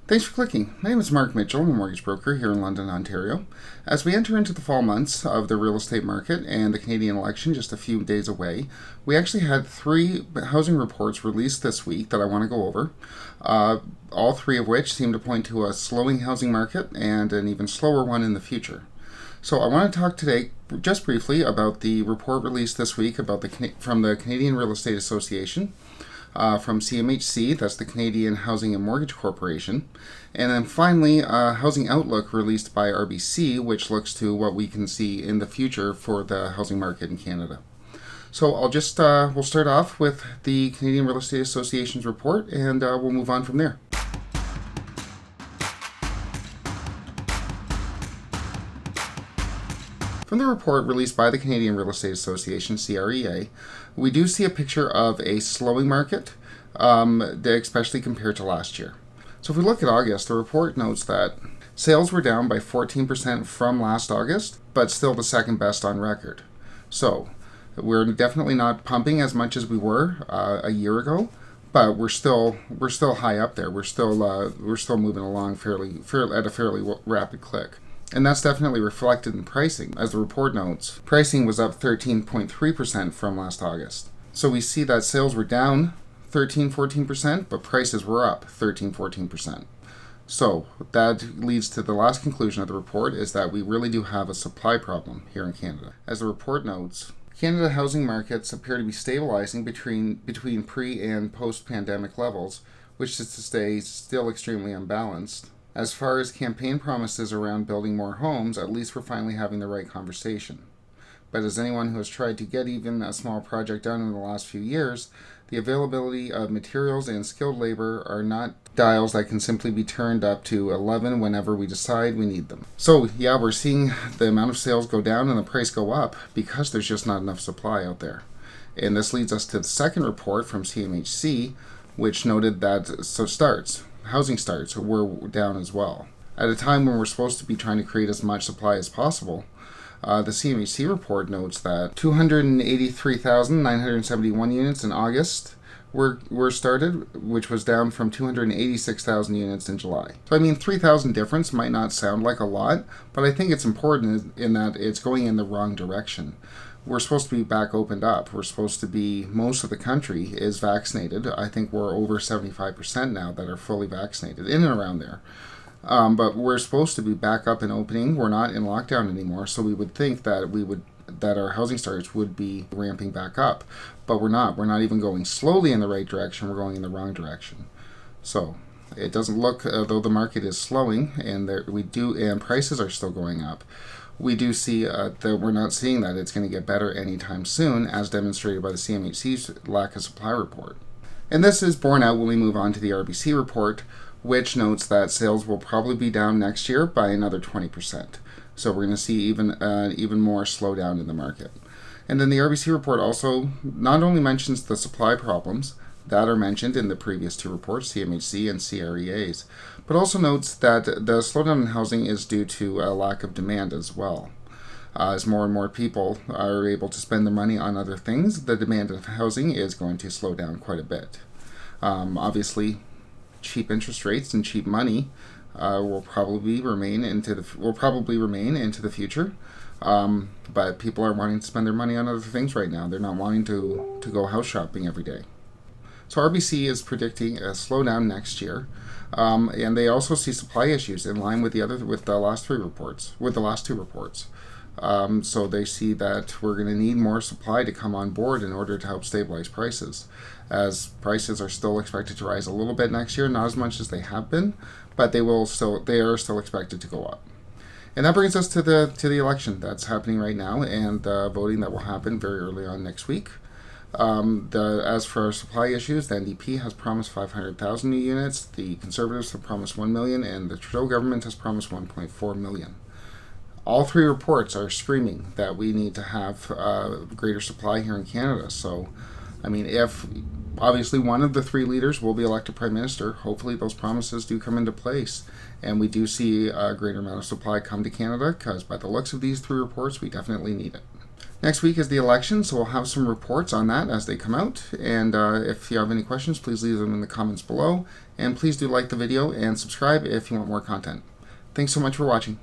Thanks for clicking. My name is Mark Mitchell. I'm a mortgage broker here in London, Ontario. As we enter into the fall months of the real estate market and the Canadian election just a few days away, we actually had 3 housing reports released this week that I want to go over, all 3 of which seem to point to a slowing housing market and an even slower one in the future. So I want to talk today just briefly about the report released this week from the Canadian Real Estate Association, from CMHC, that's the Canadian Housing and Mortgage Corporation, and then finally a housing outlook released by RBC, which looks to what we can see in the future for the housing market in Canada. So we'll start off with the Canadian Real Estate Association's report, and we'll move on from there. From the report released by the Canadian Real Estate Association, CREA, we do see a picture of a slowing market, especially compared to last year. So if we look at August, the report notes that sales were down by 14% from last August, but still the second best on record. So we're definitely not pumping as much as we were a year ago, but we're still high up there. We're still moving along at a fairly rapid click. And that's definitely reflected in pricing. As the report notes, pricing was up 13.3% from last August. So we see that sales were down 13-14%, but prices were up 13-14%. So that leads to the last conclusion of the report, is that we really do have a supply problem here in Canada. As the report notes, Canada housing markets appear to be stabilizing between pre- and post-pandemic levels, which is to say still extremely unbalanced. As far as campaign promises around building more homes, at least we're finally having the right conversation. But as anyone who has tried to get even a small project done in the last few years, the availability of materials and skilled labor are not dials that can simply be turned up to 11 whenever we decide we need them. So yeah, we're seeing the amount of sales go down and the price go up because there's just not enough supply out there. And this leads us to the second report from CMHC, which noted that housing starts were down as well. At a time when we're supposed to be trying to create as much supply as possible, the CMHC report notes that 283,971 units in August were started, which was down from 286,000 units in July. So 3,000 difference might not sound like a lot, but I think it's important in that it's going in the wrong direction. We're supposed to be back opened up. Most of the country is vaccinated. I think we're over 75% now that are fully vaccinated, in and around there. But we're supposed to be back up and opening. We're not in lockdown anymore, so we would think that our housing starts would be ramping back up. But we're not. We're not even going slowly in the right direction. We're going in the wrong direction. So it doesn't look, though the market is slowing, and prices are still going up. We do see that we're not seeing that it's going to get better anytime soon, as demonstrated by the CMHC's lack of supply report. And this is borne out when we move on to the RBC report, which notes that sales will probably be down next year by another 20%. So we're going to see even more slowdown in the market. And then the RBC report also not only mentions the supply problems that are mentioned in the previous 2 reports, CMHC and CREA's, but also notes that the slowdown in housing is due to a lack of demand as well. As more and more people are able to spend their money on other things, the demand of housing is going to slow down quite a bit. Obviously, cheap interest rates and cheap money will probably remain into the future. But people are wanting to spend their money on other things right now. They're not wanting to go house shopping every day. So RBC is predicting a slowdown next year, and they also see supply issues in line with the last 2 reports. So they see that we're going to need more supply to come on board in order to help stabilize prices, as prices are still expected to rise a little bit next year, not as much as they have been, but they are still expected to go up. And that brings us to the election that's happening right now, and voting that will happen very early on next week. As for our supply issues, the NDP has promised 500,000 new units, the Conservatives have promised 1 million, and the Trudeau government has promised 1.4 million. All 3 reports are screaming that we need to have greater supply here in Canada. So, if obviously one of the 3 leaders will be elected Prime Minister, hopefully those promises do come into place, and we do see a greater amount of supply come to Canada, because by the looks of these 3 reports, we definitely need it. Next week is the election, so we'll have some reports on that as they come out. And if you have any questions, please leave them in the comments below. And please do like the video and subscribe if you want more content. Thanks so much for watching.